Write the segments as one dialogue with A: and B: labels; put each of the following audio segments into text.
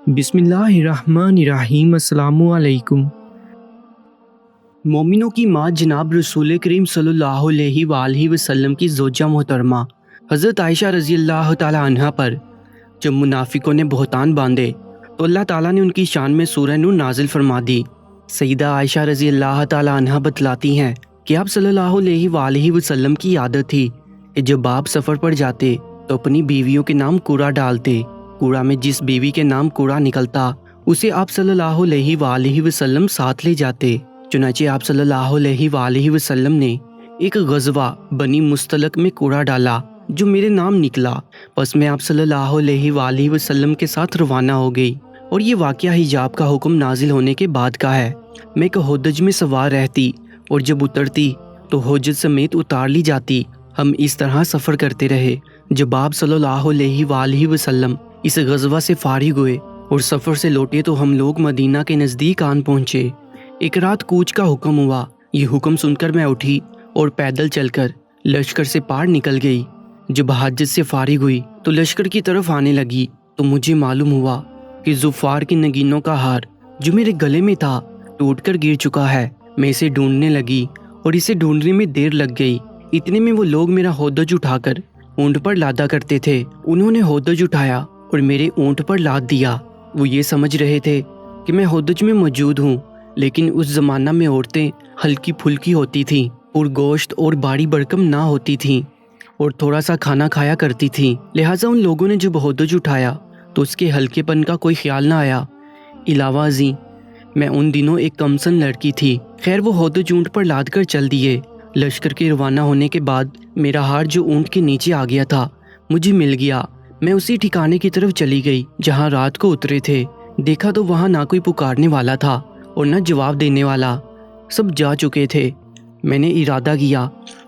A: بسم اللہ الرحمن الرحیم۔ السلام علیکم۔ مومنوں کی ماں جناب رسول کریم صلی اللہ علیہ وآلہ وسلم کی زوجہ محترمہ حضرت عائشہ رضی اللہ تعالی عنہا پر جب منافقوں نے بہتان باندھے تو اللہ تعالیٰ نے ان کی شان میں سورہ نور نازل فرما دی۔ سیدہ عائشہ رضی اللہ تعالی عنہا بتلاتی ہیں کہ آپ صلی اللہ علیہ وآلہ وسلم کی عادت تھی کہ جب آپ سفر پر جاتے تو اپنی بیویوں کے نام کوڑا ڈالتے۔ کوڑا میں جس بیوی کے نام کوڑا نکلتا اسے آپ صلی اللہ علیہ وآلہ وسلم ساتھ لے جاتے۔ چنانچہ آپ صلی اللہ علیہ وآلہ وسلم نے ایک غزوہ بنی مستلق میں کوڑا ڈالا جو میرے نام نکلا، پس میں آپ صلی اللہ علیہ وآلہ وسلم کے ساتھ روانہ ہو گئی، اور یہ واقعہ حجاب کا حکم نازل ہونے کے بعد کا ہے۔ میں ایک ہودج میں سوار رہتی اور جب اترتی تو ہودج سمیت اتار لی جاتی۔ ہم اس طرح سفر کرتے رہے۔ جب آپ صلی اللہ علیہ وآلہ وسلم اس غزوہ سے فارغ ہوئے اور سفر سے لوٹے تو ہم لوگ مدینہ کے نزدیک آن پہنچے۔ ایک رات کوچ کا حکم ہوا۔ یہ حکم سن کر میں اٹھی اور پیدل چل کر لشکر سے پار نکل گئی۔ جب حاجت سے فارغ ہوئی تو لشکر کی طرف آنے لگی تو مجھے معلوم ہوا کہ زفار کی نگینوں کا ہار جو میرے گلے میں تھا ٹوٹ کر گر چکا ہے۔ میں اسے ڈھونڈنے لگی اور اسے ڈھونڈنے میں دیر لگ گئی۔ اتنے میں وہ لوگ میرا ہودج اٹھا کر اونٹ پر لادا کرتے تھے۔ انہوں نے ہودج اٹھایا اور میرے اونٹ پر لاد دیا۔ وہ یہ سمجھ رہے تھے کہ میں ہودج میں موجود ہوں، لیکن اس زمانہ میں عورتیں ہلکی پھلکی ہوتی تھیں اور گوشت اور باری بھرکم نہ ہوتی تھیں اور تھوڑا سا کھانا کھایا کرتی تھیں، لہٰذا ان لوگوں نے جب ہودج اٹھایا تو اس کے ہلکے پن کا کوئی خیال نہ آیا۔ علاوہ ازیں میں ان دنوں ایک کمسن لڑکی تھی۔ خیر وہ ہودج اونٹ پر لاد کر چل دیے۔ لشکر کے روانہ ہونے کے بعد میرا ہار جو اونٹ کے نیچے آ گیا تھا مجھے مل گیا۔ میں اسی ٹھکانے کی طرف چلی گئی جہاں رات کو اترے تھے۔ دیکھا تو وہاں نہ کوئی پکارنے والا تھا اور نہ جواب دینے والا، سب جا چکے تھے۔ میں نے ارادہ کیا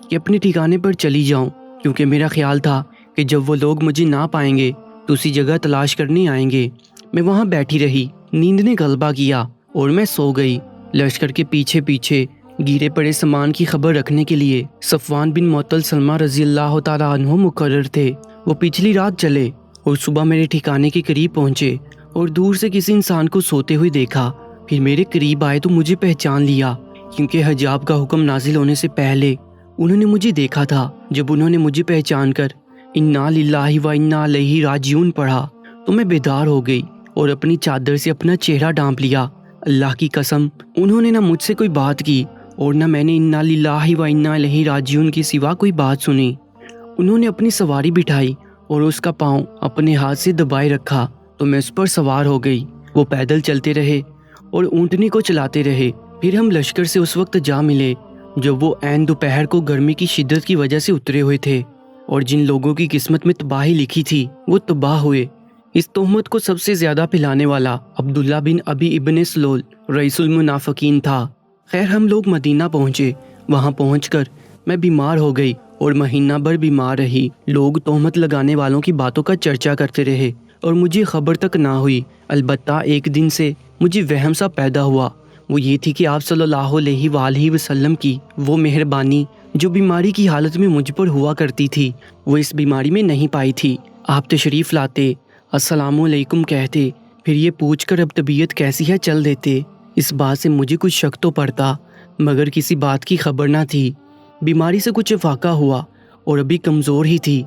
A: کہ اپنے ٹھکانے پر چلی جاؤں، کیونکہ میرا خیال تھا کہ جب وہ لوگ مجھے نہ پائیں گے تو اسی جگہ تلاش کرنے آئیں گے۔ میں وہاں بیٹھی رہی۔ نیند نے غلبہ کیا اور میں سو گئی۔ لشکر کے پیچھے پیچھے گرے پڑے سامان کی خبر رکھنے کے لیے صفوان بن معطل سلمہ رضی اللہ تعالیٰ عنہ مقرر تھے۔ وہ پچھلی رات چلے اور صبح میرے ٹھکانے کے قریب پہنچے اور دور سے کسی انسان کو سوتے ہوئے دیکھا۔ پھر میرے قریب آئے تو مجھے پہچان لیا، کیونکہ حجاب کا حکم نازل ہونے سے پہلے انہوں نے مجھے دیکھا تھا۔ جب انہوں نے مجھے پہچان کر انا للہ و انا الیہ راجعون پڑھا تو میں بیدار ہو گئی اور اپنی چادر سے اپنا چہرہ ڈھانپ لیا۔ اللہ کی قسم انہوں نے نہ مجھ سے کوئی بات کی اور نہ میں نے انا للہ و انا الیہ راجعون کے سوا کوئی بات سنی۔ انہوں نے اپنی سواری بٹھائی اور اس کا پاؤں اپنے ہاتھ سے دبائے رکھا تو میں اس پر سوار ہو گئی۔ وہ پیدل چلتے رہے اور اونٹنی کو چلاتے رہے۔ پھر ہم لشکر سے اس وقت جا ملے جب وہ عین دوپہر کو گرمی کی شدت کی وجہ سے اترے ہوئے تھے، اور جن لوگوں کی قسمت میں تباہی لکھی تھی وہ تباہ ہوئے۔ اس تہمت کو سب سے زیادہ پھیلانے والا عبداللہ بن ابی ابن سلول رئیس المنافقین تھا۔ خیر ہم لوگ مدینہ پہنچے۔ وہاں پہنچ کر میں بیمار ہو گئی اور مہینہ بھر بیمار رہی۔ لوگ تہمت لگانے والوں کی باتوں کا چرچا کرتے رہے اور مجھے خبر تک نہ ہوئی۔ البتہ ایک دن سے مجھے وہم سا پیدا ہوا، وہ یہ تھی کہ آپ صلی اللہ علیہ وآلہ وسلم کی وہ مہربانی جو بیماری کی حالت میں مجھ پر ہوا کرتی تھی وہ اس بیماری میں نہیں پائی تھی۔ آپ تشریف لاتے، السلام علیکم کہتے، پھر یہ پوچھ کر اب طبیعت کیسی ہے چل دیتے۔ اس بات سے مجھے کچھ شک تو پڑتا مگر کسی بات کی خبر نہ تھی۔ بیماری سے کچھ افاقہ ہوا اور ابھی کمزور ہی تھی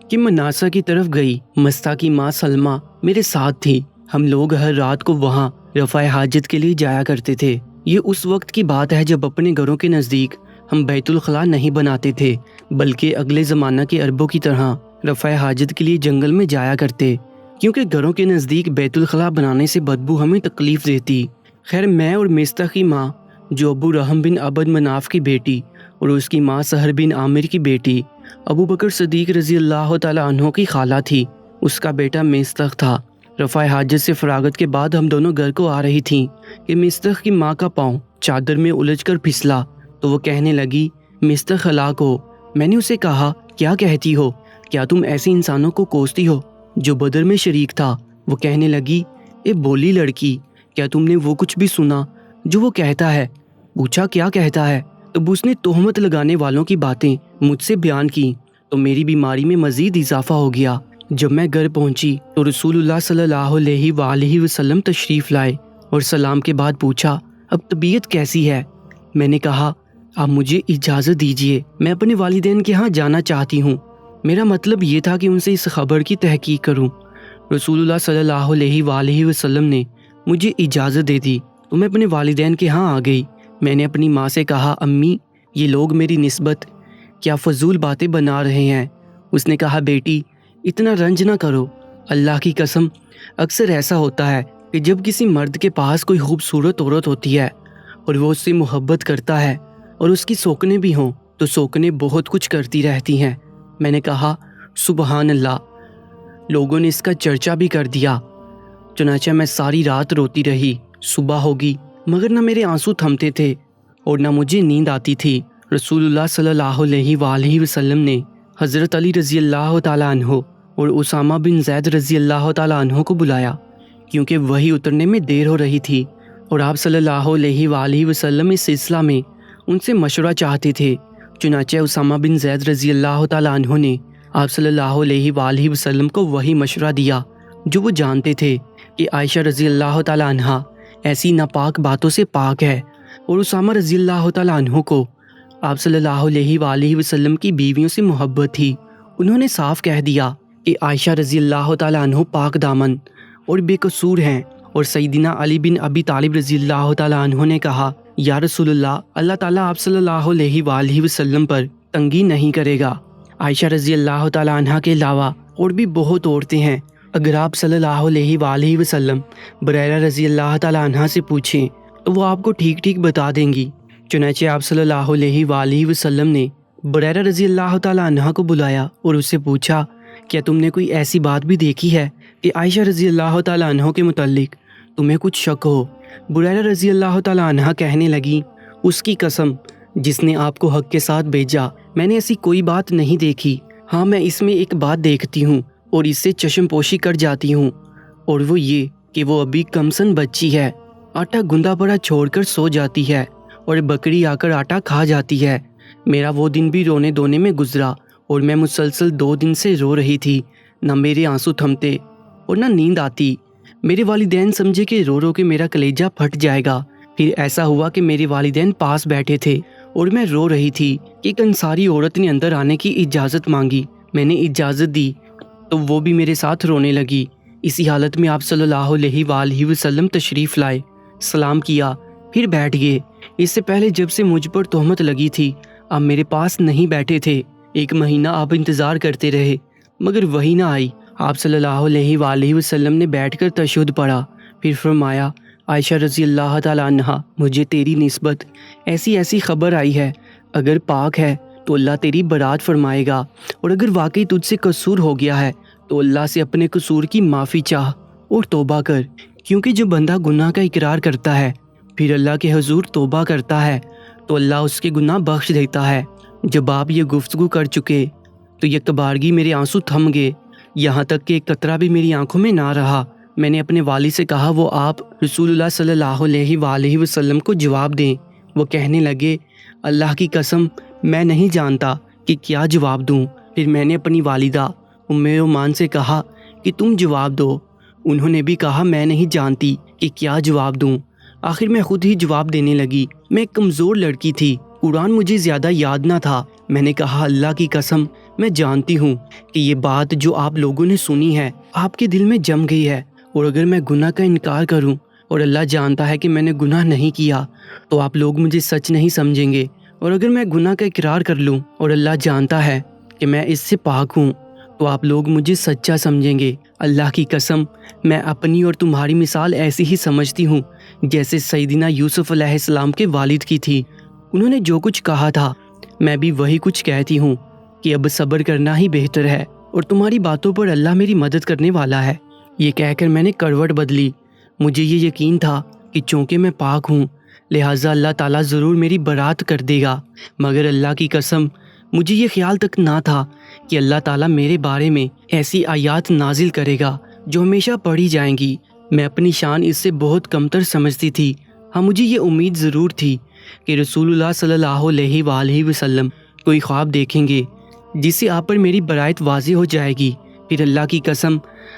A: کہ مناسا کی طرف گئی۔ مستہ کی ماں سلمہ میرے ساتھ تھی۔ ہم لوگ ہر رات کو وہاں رفع حاجت کے لیے جایا کرتے تھے۔ یہ اس وقت کی بات ہے جب اپنے گھروں کے نزدیک ہم بیت الخلاء نہیں بناتے تھے، بلکہ اگلے زمانہ کے عربوں کی طرح رفع حاجت کے لیے جنگل میں جایا کرتے، کیونکہ گھروں کے نزدیک بیت الخلاء بنانے سے بدبو ہمیں تکلیف دیتی۔ خیر میں اور مستہ کی ماں جو ابو رحم بن عبد مناف کی بیٹی اور اس کی ماں سہر بن عامر کی بیٹی ابو بکر صدیق رضی اللہ تعالیٰ عنہ کی خالہ تھی، اس کا بیٹا مستخ تھا۔ رفع حاجت سے فراغت کے بعد ہم دونوں گھر کو آ رہی تھیں کہ مستخ کی ماں کا پاؤں چادر میں الجھ کر پھسلا تو وہ کہنے لگی مستخ ہلاک ہو۔ میں نے اسے کہا کیا کہتی ہو؟ کیا تم ایسے انسانوں کو کوستی ہو جو بدر میں شریک تھا؟ وہ کہنے لگی اے بولی لڑکی، کیا تم نے وہ کچھ بھی سنا جو وہ کہتا ہے؟ پوچھا کیا کہتا ہے؟ تب اس نے تہمت لگانے والوں کی باتیں مجھ سے بیان کی تو میری بیماری میں مزید اضافہ ہو گیا۔ جب میں گھر پہنچی تو رسول اللہ صلی اللہ علیہ وآلہ وسلم تشریف لائے اور سلام کے بعد پوچھا اب طبیعت کیسی ہے؟ میں نے کہا آپ مجھے اجازت دیجیے، میں اپنے والدین کے ہاں جانا چاہتی ہوں۔ میرا مطلب یہ تھا کہ ان سے اس خبر کی تحقیق کروں۔ رسول اللہ صلی اللہ علیہ وآلہ وسلم نے مجھے اجازت دے دی تو میں اپنے والدین کے ہاں آ گئی۔ میں نے اپنی ماں سے کہا امی یہ لوگ میری نسبت کیا فضول باتیں بنا رہے ہیں۔ اس نے کہا بیٹی اتنا رنج نہ کرو، اللہ کی قسم اکثر ایسا ہوتا ہے کہ جب کسی مرد کے پاس کوئی خوبصورت عورت ہوتی ہے اور وہ اس سے محبت کرتا ہے اور اس کی سوکنیں بھی ہوں تو سوکنیں بہت کچھ کرتی رہتی ہیں۔ میں نے کہا سبحان اللہ، لوگوں نے اس کا چرچا بھی کر دیا۔ چنانچہ میں ساری رات روتی رہی۔ صبح ہوگی مگر نہ میرے آنسو تھمتے تھے اور نہ مجھے نیند آتی تھی۔ رسول اللہ صلی اللہ علیہ وآلہ وسلم نے حضرت علی رضی اللہ تعالیٰ عنہ اور اسامہ بن زید رضی اللہ تعالیٰ عنہ کو بلایا کیونکہ وہی اترنے میں دیر ہو رہی تھی اور آپ صلی اللہ علیہ وآلہ وسلم اس سلسلہ میں ان سے مشورہ چاہتے تھے۔ چنانچہ اسامہ بن زید رضی اللہ تعالیٰ عنہ نے آپ صلی اللہ علیہ وآلہ وسلم کو وہی مشورہ دیا جو وہ جانتے تھے کہ عائشہ رضی اللہ تعالیٰ عنہ ایسی ناپاک باتوں سے پاک ہے، اور اسامہ رضی اللہ تعالیٰ عنہ کو آپ صلی اللہ علیہ وآلہ وسلم کی بیویوں سے محبت تھی۔ انہوں نے صاف کہہ دیا کہ عائشہ رضی اللہ تعالیٰ عنہ پاک دامن اور بے قصور ہیں، اور سیدنا علی بن ابی طالب رضی اللہ تعالیٰ عنہ نے کہا یا رسول اللہ، اللہ تعالیٰ آپ صلی اللہ علیہ وآلہ وسلم پر تنگی نہیں کرے گا۔ عائشہ رضی اللہ تعالیٰ عنہ کے علاوہ اور بھی بہت عورتیں ہیں، اگر آپ صلی اللہ علیہ وآلہ وسلم بریرہ رضی اللہ تعالیٰ عنہ سے پوچھیں تو وہ آپ کو ٹھیک ٹھیک بتا دیں گی۔ چنانچہ آپ صلی اللہ علیہ وآلہ وسلم نے بریرہ رضی اللہ تعالیٰ عنہ کو بلایا اور اس سے پوچھا کیا تم نے کوئی ایسی بات بھی دیکھی ہے کہ عائشہ رضی اللہ تعالیٰ عنہ کے متعلق تمہیں کچھ شک ہو؟ بریرہ رضی اللہ تعالیٰ عنہ کہنے لگی اس کی قسم جس نے آپ کو حق کے ساتھ بھیجا، میں نے ایسی کوئی بات نہیں دیکھی۔ ہاں میں اس میں ایک بات دیکھتی ہوں اور اس سے چشم پوشی کر جاتی ہوں، اور وہ یہ کہ وہ ابھی کمسن بچی ہے، آٹا گندا پڑا چھوڑ کر سو جاتی ہے اور بکری آ کر آٹا کھا جاتی ہے۔ میرا وہ دن بھی رونے دھونے میں گزرا اور میں مسلسل 2 دن سے رو رہی تھی، نہ میرے آنسو تھمتے اور نہ نیند آتی۔ میرے والدین سمجھے کہ رو رو کے میرا کلیجہ پھٹ جائے گا۔ پھر ایسا ہوا کہ میرے والدین پاس بیٹھے تھے اور میں رو رہی تھی کہ ایک انصاری عورت نے اندر آنے کی اجازت مانگی۔ میں نے اجازت دی تو وہ بھی میرے ساتھ رونے لگی۔ اسی حالت میں آپ صلی اللہ علیہ وآلہ وسلم تشریف لائے، سلام کیا، پھر بیٹھ گئے۔ اس سے پہلے جب سے مجھ پر تہمت لگی تھی آپ میرے پاس نہیں بیٹھے تھے۔ 1 مہینہ آپ انتظار کرتے رہے مگر وہی نہ آئی۔ آپ صلی اللہ علیہ وآلہ وسلم نے بیٹھ کر تشہد پڑھا، پھر فرمایا عائشہ رضی اللہ تعالیٰ عنہ مجھے تیری نسبت ایسی خبر آئی ہے، اگر پاک ہے تو اللہ تیری برات فرمائے گا، اور اگر واقعی تجھ سے قصور ہو گیا ہے تو اللہ سے اپنے قصور کی معافی چاہ اور توبہ کر، کیونکہ جو بندہ گناہ کا اقرار کرتا ہے پھر اللہ کے حضور توبہ کرتا ہے تو اللہ اس کے گناہ بخش دیتا ہے۔ جب آپ یہ گفتگو کر چکے تو یک بارگی میرے آنسو تھم گئے، یہاں تک کہ ایک قطرہ بھی میری آنکھوں میں نہ رہا۔ میں نے اپنے والد سے کہا وہ آپ رسول اللہ صلی اللہ علیہ وآلہ وسلم کو جواب دیں۔ وہ کہنے لگے اللہ کی قسم میں نہیں جانتا کہ کیا جواب دوں۔ پھر میں نے اپنی والدہ ام ایمان سے کہا کہ تم جواب دو۔ انہوں نے بھی کہا میں نہیں جانتی کہ کیا جواب دوں۔ آخر میں خود ہی جواب دینے لگی۔ میں ایک کمزور لڑکی تھی، قرآن مجھے زیادہ یاد نہ تھا۔ میں نے کہا اللہ کی قسم میں جانتی ہوں کہ یہ بات جو آپ لوگوں نے سنی ہے آپ کے دل میں جم گئی ہے، اور اگر میں گناہ کا انکار کروں اور اللہ جانتا ہے کہ میں نے گناہ نہیں کیا تو آپ لوگ مجھے سچ نہیں سمجھیں گے، اور اگر میں گناہ کا اقرار کر لوں اور اللہ جانتا ہے کہ میں اس سے پاک ہوں تو آپ لوگ مجھے سچا سمجھیں گے۔ اللہ کی قسم میں اپنی اور تمہاری مثال ایسی ہی سمجھتی ہوں جیسے سیدنا یوسف علیہ السلام کے والد کی تھی۔ انہوں نے جو کچھ کہا تھا میں بھی وہی کچھ کہتی ہوں کہ اب صبر کرنا ہی بہتر ہے، اور تمہاری باتوں پر اللہ میری مدد کرنے والا ہے۔ یہ کہہ کر میں نے کروٹ بدلی۔ مجھے یہ یقین تھا کہ چونکہ میں پاک ہوں لہٰذا اللہ تعالیٰ ضرور میری برات کر دے گا، مگر اللہ کی قسم مجھے یہ خیال تک نہ تھا کہ اللہ تعالیٰ میرے بارے میں ایسی آیات نازل کرے گا جو ہمیشہ پڑھی جائیں گی۔ میں اپنی شان اس سے بہت کمتر سمجھتی تھی۔ ہاں مجھے یہ امید ضرور تھی کہ رسول اللہ صلی اللہ علیہ وآلہ وسلم کوئی خواب دیکھیں گے جس سے آپ پر میری برائت واضح ہو جائے گی، پھر اللہ کی قسم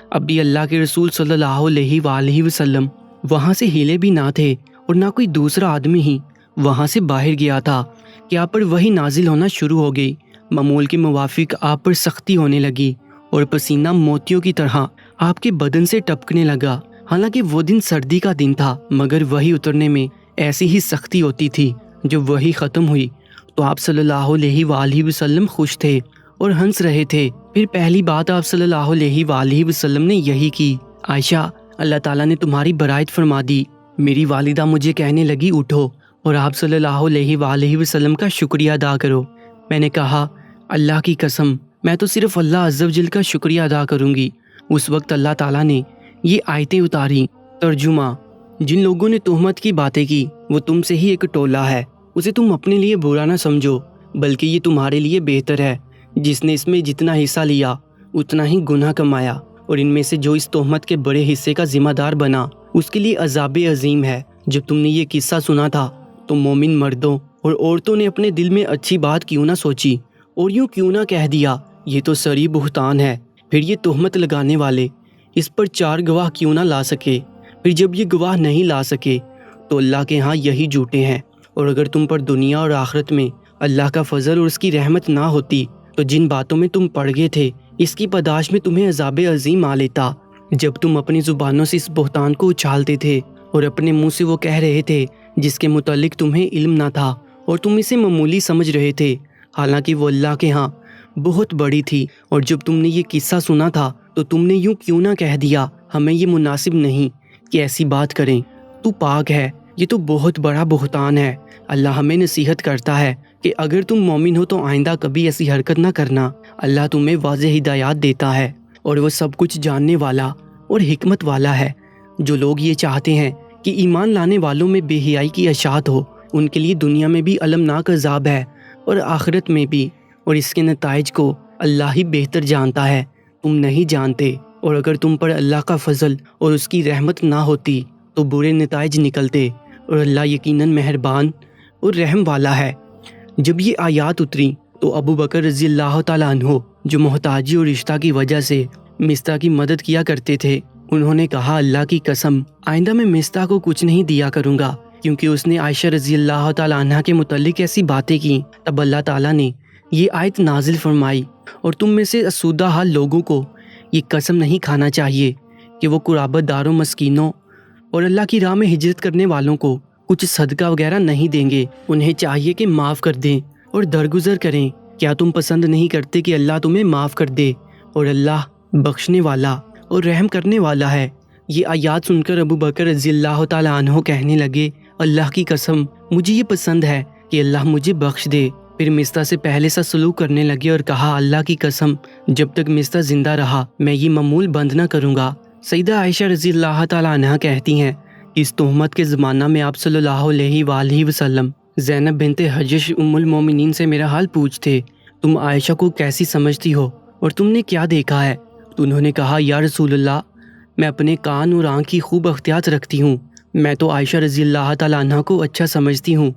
A: اب بھی اللہ کے رسول صلی اللہ علیہ وآلہ وسلم وہاں سے ہلے بھی نہ تھے اور نہ کوئی دوسرا آدمی ہی وہاں سے باہر گیا تھا کہ آپ پر وہی نازل ہونا شروع ہو گئی۔ معمول کے موافق آپ پر سختی ہونے لگی اور پسینہ موتیوں کی طرح آپ کے بدن سے ٹپکنے لگا۔ حالانکہ وہ دن سردی کا دن تھا مگر وہی اترنے میں ایسی ہی سختی ہوتی تھی۔ جب وہی ختم ہوئی تو آپ صلی اللہ علیہ وآلہ وسلم خوش تھے اور ہنس رہے تھے۔ پھر پہلی بات آپ صلی اللہ علیہ وآلہ وسلم نے یہی کی، عائشہ اللہ تعالیٰ نے تمہاری برائت فرما دی۔ میری والدہ مجھے کہنے لگی اٹھو اور آپ صلی اللہ علیہ وآلہ وسلم کا شکریہ ادا کرو۔ میں نے کہا اللہ کی قسم میں تو صرف اللہ عز و جل کا شکریہ ادا کروں گی۔ اس وقت اللہ تعالیٰ نے یہ آیتیں اتاری۔ ترجمہ: جن لوگوں نے تہمت کی باتیں کی وہ تم سے ہی ایک ٹولہ ہے، اسے تم اپنے لیے برا نہ سمجھو بلکہ یہ تمہارے لیے بہتر ہے۔ جس نے اس میں جتنا حصہ لیا اتنا ہی گناہ کمایا، اور ان میں سے جو اس تہمت کے بڑے حصے کا ذمہ دار بنا اس کے لیے عذاب عظیم ہے۔ جب تم نے یہ قصہ سنا تھا تو مومن مردوں اور عورتوں نے اپنے دل میں اچھی بات کیوں نہ سوچی اور یوں کیوں نہ کہہ دیا یہ تو سری بہتان ہے۔ پھر یہ تہمت لگانے والے اس پر 4 گواہ کیوں نہ لا سکے؟ پھر جب یہ گواہ نہیں لا سکے تو اللہ کے ہاں یہی جھوٹے ہیں۔ اور اگر تم پر دنیا اور آخرت میں اللہ کا فضل اور اس کی رحمت نہ ہوتی تو جن باتوں میں تم پڑ گئے تھے اس کی پاداش میں تمہیں عذاب عظیم آ لیتا۔ جب تم اپنی زبانوں سے اس بہتان کو اچھالتے تھے اور اپنے منہ سے وہ کہہ رہے تھے جس کے متعلق تمہیں علم نہ تھا اور تم اسے معمولی سمجھ رہے تھے، حالانکہ وہ اللہ کے ہاں بہت بڑی تھی۔ اور جب تم نے یہ قصہ سنا تھا تو تم نے یوں کیوں نہ کہہ دیا ہمیں یہ مناسب نہیں کہ ایسی بات کریں، تو پاک ہے، یہ تو بہت بڑا بہتان ہے۔ اللہ ہمیں نصیحت کرتا ہے کہ اگر تم مومن ہو تو آئندہ کبھی ایسی حرکت نہ کرنا۔ اللہ تمہیں واضح ہدایات دیتا ہے اور وہ سب کچھ جاننے والا اور حکمت والا ہے۔ جو لوگ یہ چاہتے ہیں کہ ایمان لانے والوں میں بے حیائی کی اشاعت ہو ان کے لیے دنیا میں بھی المناک عذاب ہے اور آخرت میں بھی، اور اس کے نتائج کو اللہ ہی بہتر جانتا ہے، تم نہیں جانتے۔ اور اگر تم پر اللہ کا فضل اور اس کی رحمت نہ ہوتی تو برے نتائج نکلتے، اور اللہ یقیناً مہربان اور رحم والا ہے۔ جب یہ آیات اتری تو ابو بکر رضی اللہ تعالیٰ عنہ جو محتاجی اور رشتہ کی وجہ سے مستہ کی مدد کیا کرتے تھے، انہوں نے کہا اللہ کی قسم آئندہ میں مستہ کو کچھ نہیں دیا کروں گا، کیونکہ اس نے عائشہ رضی اللہ تعالیٰ عنہ کے متعلق ایسی باتیں کی۔ تب اللہ تعالیٰ نے یہ آیت نازل فرمائی، اور تم میں سے اسودہ حال لوگوں کو یہ قسم نہیں کھانا چاہیے کہ وہ قرابت داروں، مسکینوں اور اللہ کی راہ میں ہجرت کرنے والوں کو کچھ صدقہ وغیرہ نہیں دیں گے۔ انہیں چاہیے کہ معاف کر دیں اور درگزر کریں۔ کیا تم پسند نہیں کرتے کہ اللہ تمہیں معاف کر دے؟ اور اللہ بخشنے والا اور رحم کرنے والا ہے۔ یہ آیات سن کر ابو بکر رضی اللہ تعالیٰ عنہ کہنے لگے اللہ کی قسم مجھے یہ پسند ہے کہ اللہ مجھے بخش دے۔ پھر مستہ سے پہلے سا سلوک کرنے لگے اور کہا اللہ کی قسم جب تک مستہ زندہ رہا میں یہ معمول بند نہ کروں گا۔ سیدہ عائشہ رضی اللہ تعالیٰ عنہ کہتی ہیں اس تہمت کے زمانہ میں آپ صلی اللہ علیہ وآلہ وسلم زینب بنت حجش ام المومنین سے میرا حال پوچھتے، تم عائشہ کو کیسی سمجھتی ہو اور تم نے کیا دیکھا ہے؟ تو انہوں نے کہا یا رسول اللہ میں اپنے کان اور آنکھ کی خوب احتیاط رکھتی ہوں، میں تو عائشہ رضی اللہ تعالیٰ عنہ کو اچھا سمجھتی ہوں۔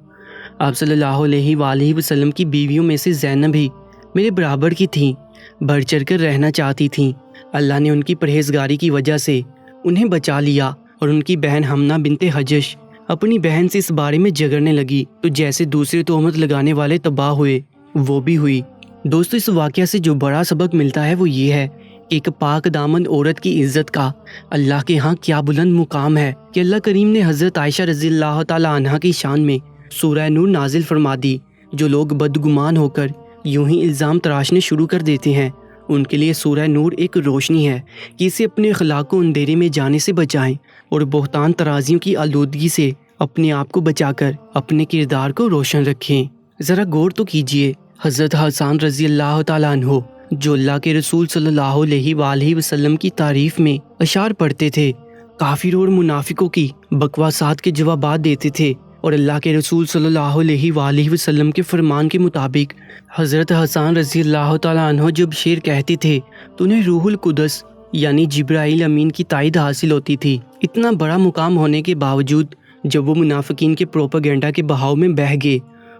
A: آپ صلی اللہ علیہ وآلہ وسلم کی بیویوں میں سے زینب بھی میرے برابر کی تھیں، بڑھ چڑھ کر رہنا چاہتی تھیں۔ اللہ نے ان کی پرہیزگاری کی وجہ سے انہیں بچا لیا، اور ان کی بہن حمنہ بنت حجش اپنی بہن سے اس بارے میں جھگڑنے لگی تو جیسے دوسرے تہمت لگانے والے تباہ ہوئے وہ بھی ہوئی۔ دوستو اس واقعہ سے جو بڑا سبق ملتا ہے وہ یہ ہے کہ ایک پاک دامن عورت کی عزت کا اللہ کے ہاں کیا بلند مقام ہے کہ اللہ کریم نے حضرت عائشہ رضی اللہ تعالیٰ عنہ کی شان میں سورہ نور نازل فرما دی۔ جو لوگ بدگمان ہو کر یوں ہی الزام تراشنے شروع کر دیتے ہیں ان کے لیے سورہ نور ایک روشنی ہے کہ اسے اپنے اخلاق کو اندھیرے میں جانے سے بچائیں اور بہتان ترازیوں کی آلودگی سے اپنے آپ کو بچا کر اپنے کردار کو روشن رکھیں۔ ذرا غور تو کیجئے، حضرت حسان رضی اللہ تعالیٰ عنہ جو اللہ کے رسول صلی اللہ علیہ وآلہ وسلم کی تعریف میں اشعار پڑھتے تھے، کافروں اور منافقوں کی بکواسات کے جوابات دیتے تھے، اور اللہ کے رسول صلی اللہ علیہ وآلہ وسلم کے فرمان کے مطابق حضرت حسان رضی اللہ تعالیٰ عنہ جب شعر کہتے تھے تو انہیں روح القدس یعنی جبرائیل امین کی تائید حاصل ہوتی تھی۔ اتنا بڑا مقام ہونے کے باوجود جب وہ منافقین کے پروپیگنڈا کے بہاؤ میں بہہ گئے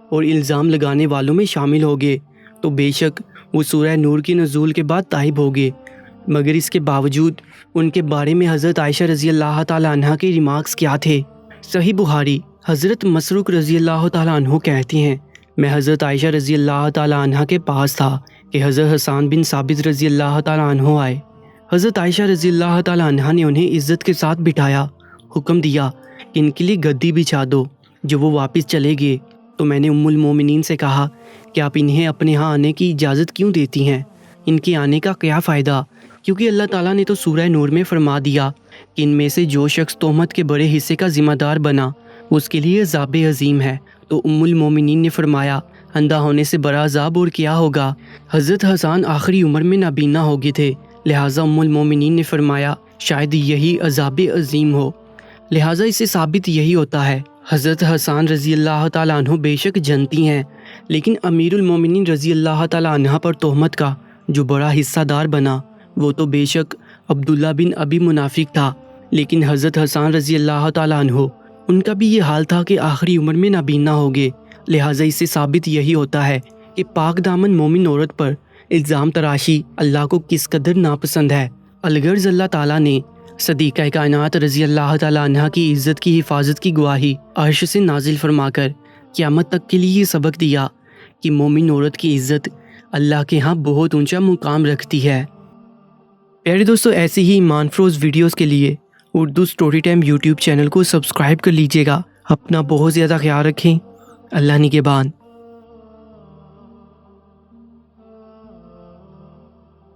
A: اور الزام لگانے والوں میں شامل ہو گئے تو بے شک وہ سورہ نور کے نزول کے بعد تائب ہو گئے۔ مگر اس کے باوجود ان کے بارے میں حضرت عائشہ رضی اللہ تعالیٰ عنہ کے ریمارکس کیا تھے؟ صحیح بخاری، حضرت مسروق رضی اللہ تعالیٰ عنہ کہتی ہیں، میں حضرت عائشہ رضی اللہ تعالیٰ عنہ کے پاس تھا کہ حضرت حسان بن ثابت رضی اللہ تعالیٰ عنہ آئے۔ حضرت عائشہ رضی اللہ تعالیٰ عنہ نے انہیں عزت کے ساتھ بٹھایا، حکم دیا کہ ان کے لیے گدی بچھا دو۔ جب وہ واپس چلے گئے تو میں نے ام المومنین سے کہا کہ آپ انہیں اپنے ہاں آنے کی اجازت کیوں دیتی ہیں؟ ان کے آنے کا کیا فائدہ؟ کیونکہ اللہ تعالیٰ نے تو سورہ نور میں فرما دیا کہ ان میں سے جو شخص تہمت کے بڑے حصے کا ذمہ دار بنا اس کے لیے عذاب عظیم ہے۔ تو ام المومنین نے فرمایا، اندھا ہونے سے بڑا عذاب اور کیا ہوگا؟ حضرت حسان آخری عمر میں نابینا ہو گئے تھے، لہٰذا ام المومنین نے فرمایا شاید یہی عذاب عظیم ہو، لہٰذا اسے ثابت یہی ہوتا ہے حضرت حسان رضی اللہ تعالیٰ عنہ بے شک جنتی ہیں، لیکن امیر المومنین رضی اللہ تعالیٰ عنہ پر تہمت کا جو بڑا حصہ دار بنا وہ تو بے شک عبداللہ بن ابی منافق تھا۔ لیکن حضرت حسان رضی اللہ تعالیٰ عنہ ان کا بھی یہ حال تھا کہ آخری عمر میں نابینا ہو گئے، لہٰذا اس سے ثابت یہی ہوتا ہے کہ پاک دامن مومن عورت پر الزام تراشی اللہ کو کس قدر ناپسند ہے۔ الغرض اللہ تعالیٰ نے صدیقہ کائنات رضی اللہ تعالیٰ عنہ کی عزت کی حفاظت کی گواہی عرش سے نازل فرما کر قیامت تک کے لیے یہ سبق دیا کہ مومن عورت کی عزت اللہ کے ہاں بہت اونچا مقام رکھتی ہے۔ پیارے دوستو، ایسی ہی ایمان فروز ویڈیوز کے لیے Urdu story time YouTube channel کو سبسکرائب کر لیجیے گا۔ اپنا بہت زیادہ خیال رکھیں۔ اللہ نگہبان۔